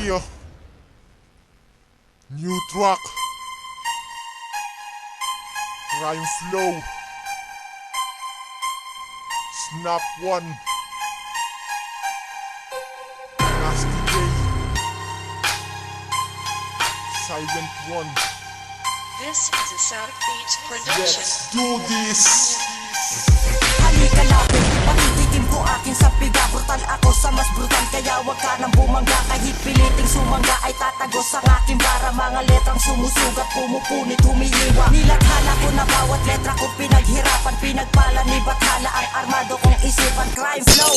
here. New track. Crime Flow. Snap One. Nasty Day. Silent One. This is a South Beats production. Let's do this. Halika lapit, patitikim ko akin sa piga. Brutal ako sa mas brutal, kaya wag ka nang bumangga. Kahit piliting sumangga ay tatagos ang aking bara. Mga letrang sumusugat, pumupunit, humihiwa. Nilathala ko na bawat letra ko pinaghirapan. Pinagpala ni Bathala ang armado kong isipan. Crime flow,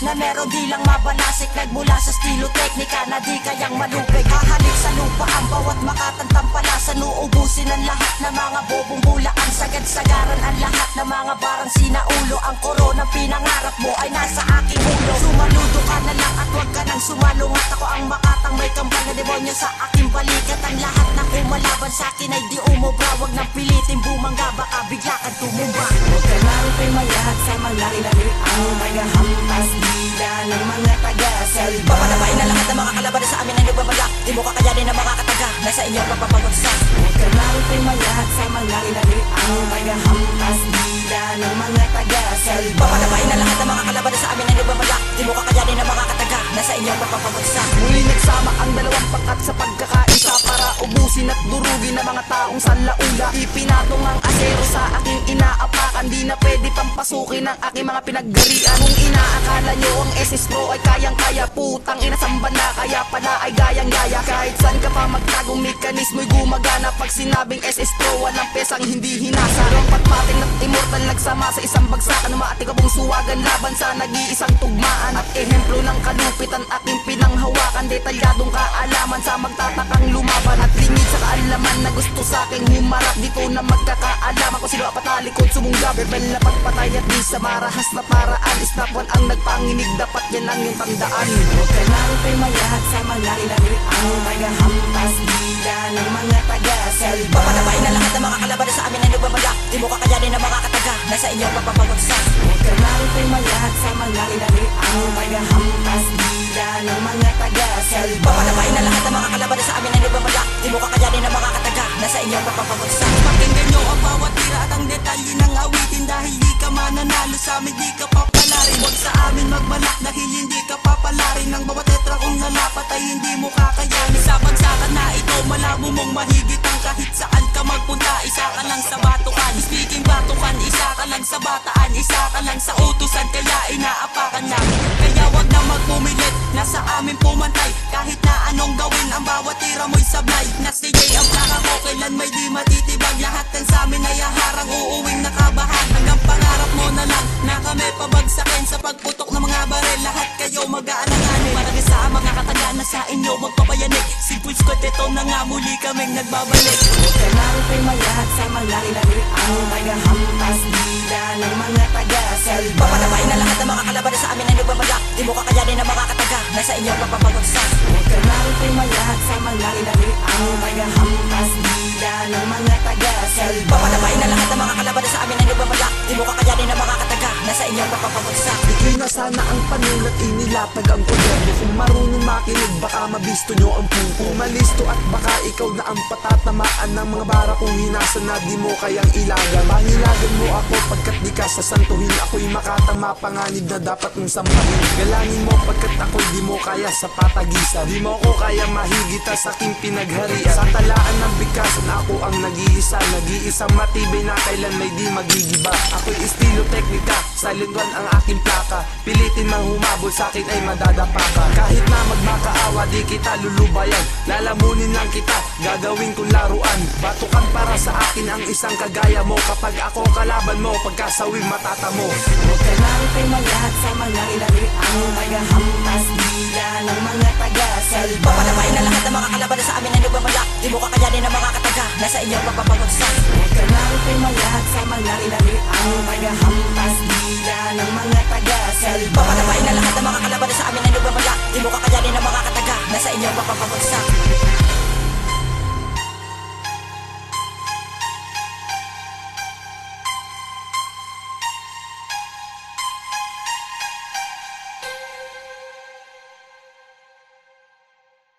na meron di lang mabalasik. Nagmula sa estilo teknika na di kayang malupig. Hahalik sa lupa ang bawat makatantang palasan. Uubusin ang lahat ng mga bobong bulaan. Sagad-sagaran ang lahat ng mga barang sinaulo. Ang koronang pinangarap mo ay nasa aking ulo. Sumaludo ka na lang at huwag ka nang sumalungat. Ako ang makatang may kambal na demonyo sa aking balikat. Ang lahat na kumalaban sa akin ay di umubra. Huwag nang pilitin bumangga, baka bigla kang tumumba. Huwag ka lang pumayag sa mga ilalim. Ang magahampas dila ng mga taga-salba. Papanabain na lahat ng mga kalaban sa amin ay nagbabala. Di mo kakayanin ng mga kataga, nasa inyong papapagwagsak. Huwag ka lang pumayag sa mga ilalim. Ang magahampas dila ng mga taga-salba. Papanabain na lahat ng mga kalaban sa amin ay nagbabala. Di mo kakayanin ng mga kataga, nasa inyong papapagwagsak. Muli nagsama ang dalawang pangkat sa pagkakaisa para ubusin at durugin ng mga taong sanlaula. Ipinatong ang asero sa aking inaapakan. Di na pwede pampasukin ang aking mga pinaggarian. Kung inaakala nyo ang SS Pro ay kayang-kaya, putang inasamba na kaya pala ay gayang-gaya. Kahit saan ka pa magtagong mekanismo'y gumagana. Pag sinabing SS Pro, walang pesang hindi hinasa. Ang patpating at immortal nagsama sa isang bagsakan. Maati ka pong suwagan laban sa nag-iisang tugmaan. At ehemplo ng kalupitan aking pinanghawakan. Detalyadong kaalaman sa magtatakang lumaban. At lingid sa kaalaman na gusto sa aking humarap. Dito na magkakaalaman kung sino apat na likod sumunggab. Bebel na pagpatay at di sa marahas na paraan. Snap One ang nagpanginig, dapat yan ang iyong tandaan. Huwag ka lang pumayag sa mga ilalim. Ang magahampas dila ng mga taga-salba. Papanabain na lahat ng mga kalaban sa amin ay nagbabala. Di mo kakayanin ng mga kataga, nasa inyong papapagwagsak. Huwag ka lang pumayag sa mga ilalim. Ang magahampas dila ng mga taga-salba. Papanabain na lahat ng mga kalaban sa amin ay nagbabala. Di mo kakayanin ng mga kataga, nasa inyong papapagwagsak. Pakinggan nyo ang bawat tira at ang detalye ng awitin. Dahil di ka mananalo sa amin, di ka papalarin. Huwag sa amin magbalak dahil hindi ka papalarin. Ang bawat letra kong nalapat ay hindi mo kakayanin. Sa bagsakan na ito, malabo mong mahigit ang kahit saan ka magpunta. Isa ka lang sa batukan, speaking batukan. Isa ka lang sa bataan, isa ka lang sa utusan. Kaya inaapakan namin, kaya wag na magpumilit. Nasa amin pumantay, kahit na anong gawin. Ang bawat tira mo'y sablay. Na si Jay ang plaka ko, kailan may di matitibag. Lahat ng sa amin ay haharang, uuwing nakabahan. Hanggang pangarap mo na lang, na kami pabagsakin. Sa pagputok ng mga barel, lahat kayo mag-aalanganin. Marami sa mga kataga na sa inyo magpapayanig. Simple squad, ito na nga muli kaming nagbabalik. Huwag ka lang pumayag sa mga ilalim. Ang magahampas dila ng mga taga-salba. Papanabain na lahat ng mga kalaban sa amin ay nagbabala. Di mo kakayanin ng mga kataga, nasa inyong papapagwagsak. Huwag ka lang pumayag sa mga ilalim. Ang magahampas dila ng mga taga-salba. Papanabain na lahat ng mga kalaban sa amin ay nagbabala. Di mo kakayanin ng mga kataga, nasa inyong papapagwagsak. Bigay na sana ang panulat, inilatag ang kuderno. Kung marunong makinig, baka mabisto nyo ang pupo. Malisto at baka ikaw na ang patatamaan ng mga bara kung hinasa na di mo kayang ilagan. Pangilagan mo ako pagkat di ka sasantuhin. Ako'y makatama panganib na dapat mong sampahin. Galangin mo pagkat ako'y di mo kaya sa patagisan. Di mo ko kaya mahigita sa aking pinagharian. Sa talaan ng bigkasan ako ang nag-iisa. Nag-iisang matibay na kailan may di magigiba. Ako'y estilo teknika, silent one ang aking plaka. Pilitin mang humabol sa akin ay madadapa ka. Kahit na magmakaawa di kita lulubayan. Lalamunin lang kita, gagawin kong laruan. Batukan para sa akin ang isang kagaya mo. Kapag ako kalaban mo, pagkasawing matata mo. Huwag ka lang pumayag sa mga ilalim. Ang magahampas dila ng mga taga-salba. Papanabain na lahat ng mga kalaban sa amin ay nagbabala. Di mo kakayanin ng mga kataga, nasa inyong papapagwagsak. Huwag ka lang pumayag sa mga ilalim. Ang magahampas dila ng mga taga-salba. Papanabain na lahat ng mga kalaban sa amin ay nagbabala. Di mo kakayanin ng mga kataga, nasa inyong papapagwagsak.